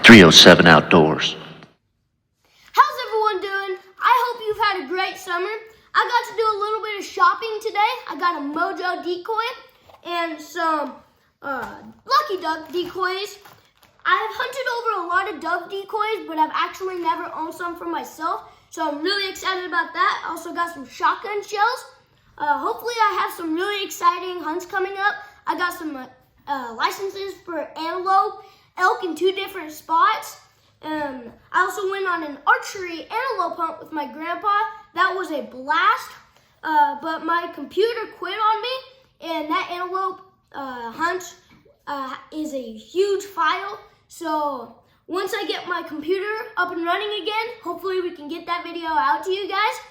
307 Outdoors. How's everyone doing? I hope you've had a great summer. I got to do a little bit of shopping today. I got a mojo decoy and some lucky duck decoys. I've hunted over a lot of dove decoys, but I've actually never owned some for myself, so I'm really excited about that. I also got some shotgun shells. Hopefully I have some really exciting hunts coming up. I got some licenses for antelope, elk in 2 different spots. I also went on an archery antelope hunt with my grandpa. That was a blast, but my computer quit on me, and that antelope hunt is a huge file. So once I get my computer up and running again, hopefully we can get that video out to you guys.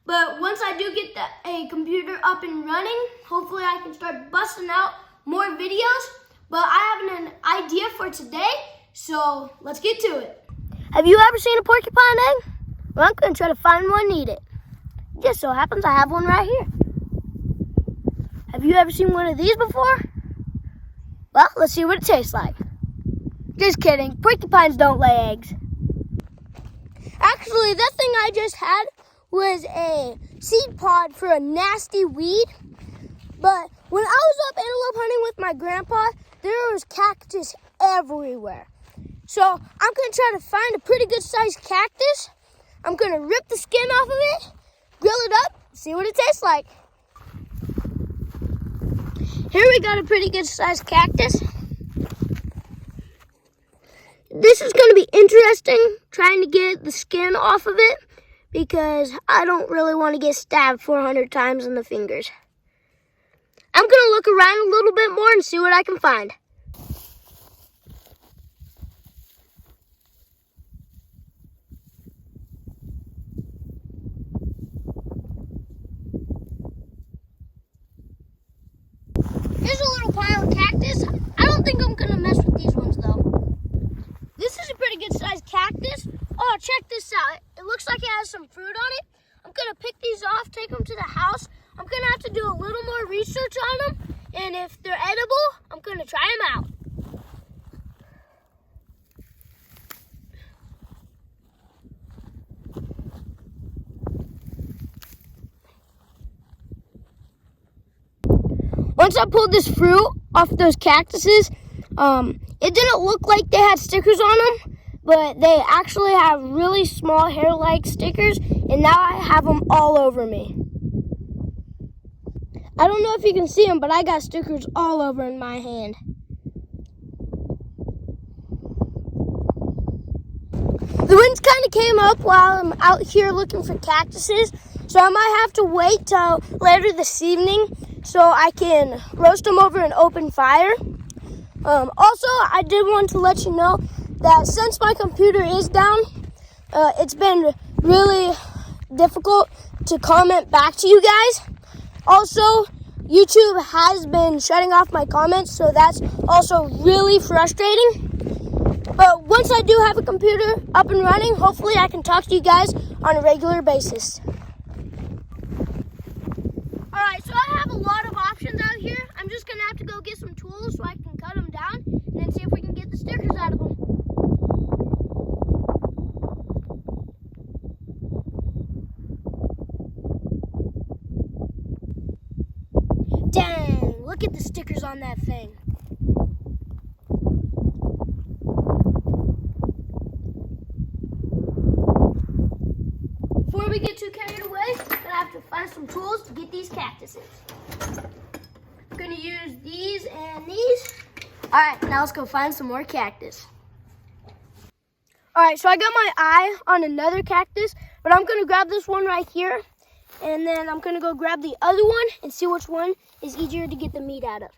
But once I do get a computer up and running, hopefully I can start busting out more videos. But I have an idea for today, so let's get to it. Have you ever seen a porcupine egg? Well, I'm going to try to find one and eat it. Just so happens I have one right here. Have you ever seen one of these before? Well, let's see what it tastes like. Just kidding, porcupines don't lay eggs. Actually, that thing I just had was a seed pod for a nasty weed. But when I was up antelope hunting with my grandpa, there was cactus everywhere. So I'm going to try to find a pretty good sized cactus. I'm going to rip the skin off of it, grill it up, see what it tastes like. Here we got a pretty good sized cactus. This is going to be interesting, trying to get the skin off of it, because I don't really want to get stabbed 400 times in the fingers. I'm going to look around a little bit more and see what I can find. Here's a little pile of cactus. I don't think I'm going to mess with these ones though. This is a pretty good sized cactus. Oh, check this out. It looks like it has some fruit on it. I'm going to pick these off, take them to the house. I'm going to have to do a little more research on them. And if they're edible, I'm going to try them out. Once I pulled this fruit off those cactuses, it didn't look like they had stickers on them, but they actually have really small hair-like stickers, and now I have them all over me. I don't know if you can see them, but I got stickers all over in my hand. The winds kind of came up while I'm out here looking for cactuses, so I might have to wait till later this evening so I can roast them over an open fire. Also, I did want to let you know that since my computer is down, it's been really difficult to comment back to you guys. Also, YouTube has been shutting off my comments, so that's also really frustrating. But once I do have a computer up and running, hopefully I can talk to you guys on a regular basis. Alright, so I have a lot of options out here. I'm just going to have to go get some tools so I can cut them down and then see if we can get the stickers out of them. Dang, look at the stickers on that thing. Before we get too carried away, I'm going to have to find some tools to get these cactuses. I'm going to use these and these. Alright, now let's go find some more cactus. Alright, so I got my eye on another cactus, but I'm going to grab this one right here. And then I'm going to go grab the other one and see which one is easier to get the meat out of.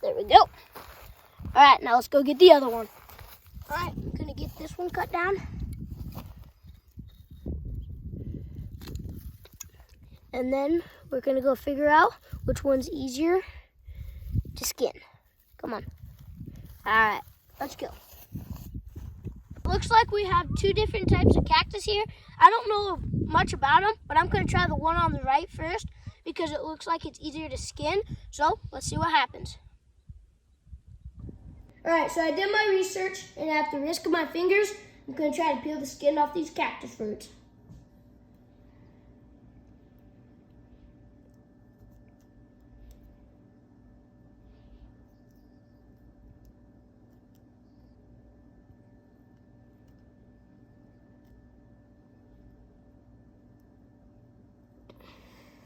There we go. All right, now let's go get the other one. All right, I'm going to get this one cut down. And then we're going to go figure out which one's easier to skin. Come on. All right, Let's go. Looks like we have two different types of cactus here. I don't know much about them, but I'm going to try the one on the right first because it looks like it's easier to skin. So let's see what happens. Alright, so I did my research, and at the risk of my fingers, I'm going to try to peel the skin off these cactus fruits.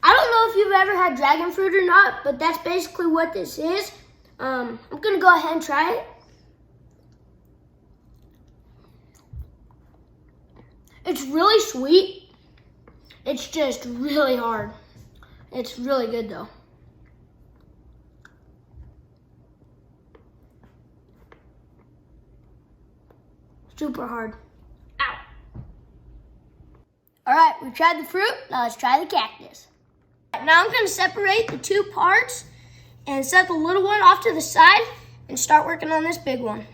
I don't know if you've ever had dragon fruit or not, but that's basically what this is. I'm going to go ahead and try it. It's really sweet. It's just really hard. It's really good though. Super hard. Ow. All right, we tried the fruit. Now let's try the cactus. Now I'm going to separate the two parts and set the little one off to the side and start working on this big one.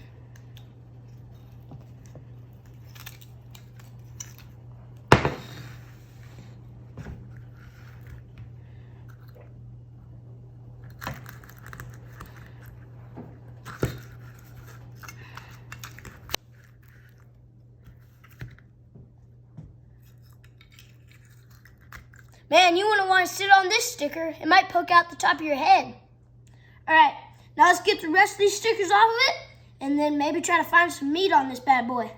Man, you wouldn't want to sit on this sticker. It might poke out the top of your head. All right, now let's get the rest of these stickers off of it and then maybe try to find some meat on this bad boy.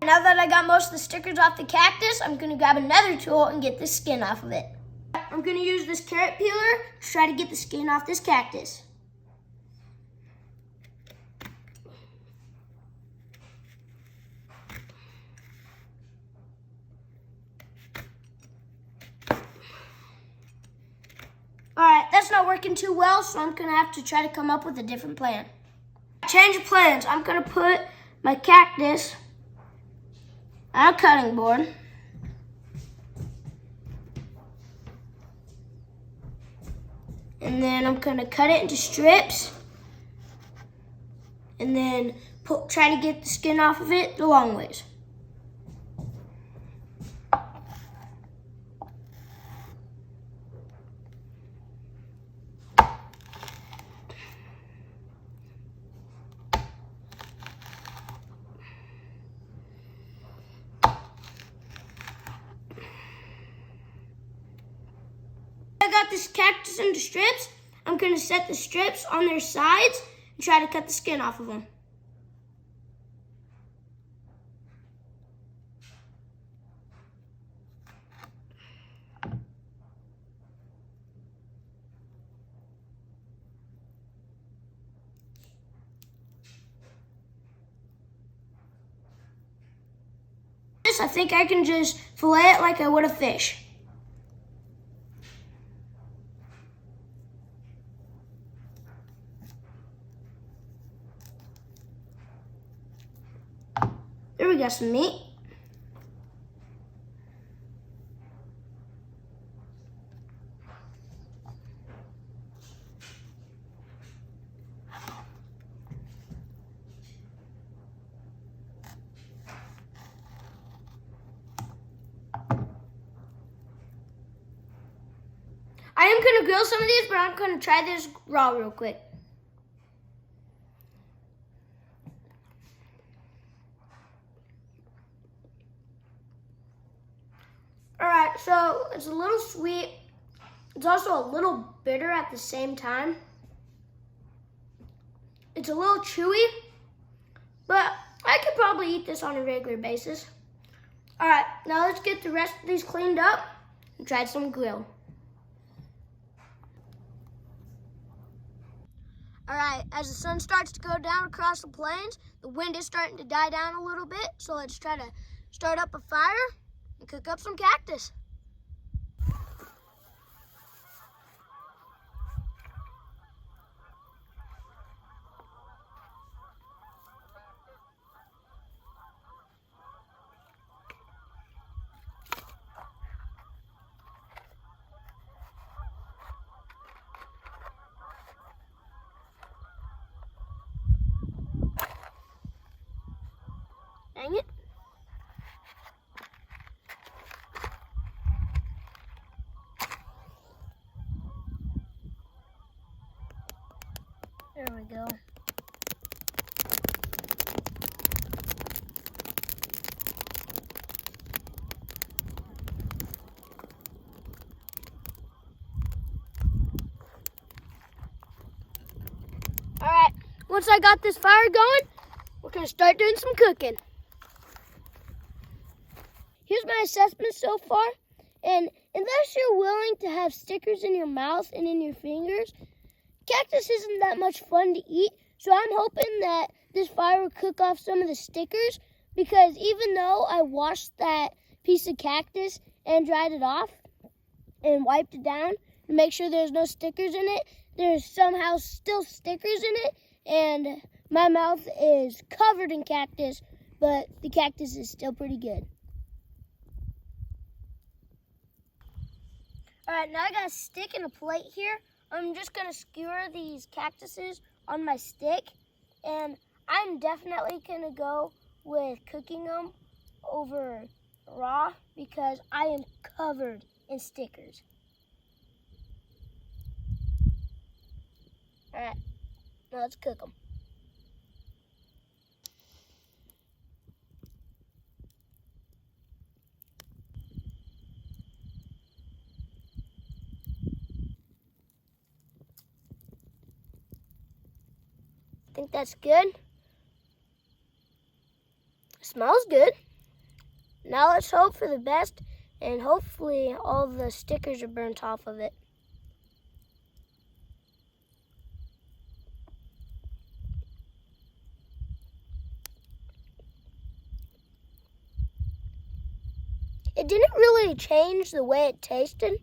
Now that I got most of the stickers off the cactus, I'm going to grab another tool and get the skin off of it. I'm going to use this carrot peeler to try to get the skin off this cactus. Alright, that's not working too well, so I'm going to have to try to come up with a different plan. Change of plans. I'm going to put my cactus on a cutting board. And then I'm going to cut it into strips. And then try to get the skin off of it the long ways. I got this cactus into strips. I'm going to set the strips on their sides and try to cut the skin off of them. I think I can just fillet it like I would a fish. There we got some meat. I am going to grill some of these, but I'm going to try this raw real quick. Alright, so it's a little sweet. It's also a little bitter at the same time. It's a little chewy, but I could probably eat this on a regular basis. Alright, now let's get the rest of these cleaned up and try some grill. All right, as the sun starts to go down across the plains, the wind is starting to die down a little bit, so let's try to start up a fire and cook up some cactus. Dang it. There we go. All right, once I got this fire going, we're gonna start doing some cooking. Here's my assessment so far, and unless you're willing to have stickers in your mouth and in your fingers, cactus isn't that much fun to eat, so I'm hoping that this fire will cook off some of the stickers, because even though I washed that piece of cactus and dried it off and wiped it down to make sure there's no stickers in it, there's somehow still stickers in it, and my mouth is covered in cactus, but the cactus is still pretty good. All right, now I got a stick and a plate here. I'm just gonna skewer these cactuses on my stick, and I'm definitely gonna go with cooking them over raw because I am covered in stickers. All right, now let's cook them. I think that's good. Smells good. Now let's hope for the best, and hopefully all the stickers are burnt off of it. It didn't really change the way it tasted.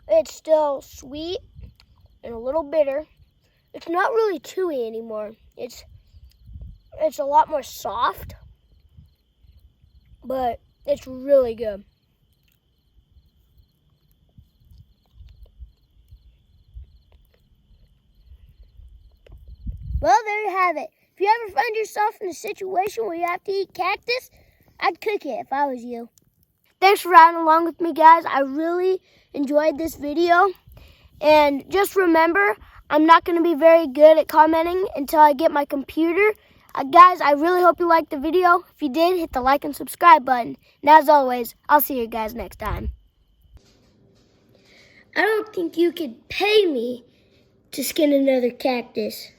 It's still sweet and a little bitter. It's not really chewy anymore. It's a lot more soft, but it's really good. Well, there you have it. If you ever find yourself in a situation where you have to eat cactus, I'd cook it if I was you. Thanks for riding along with me, guys. I really enjoyed this video. And just remember, I'm not going to be very good at commenting until I get my computer. Guys, I really hope you liked the video. If you did, hit the like and subscribe button. And as always, I'll see you guys next time. I don't think you could pay me to skin another cactus.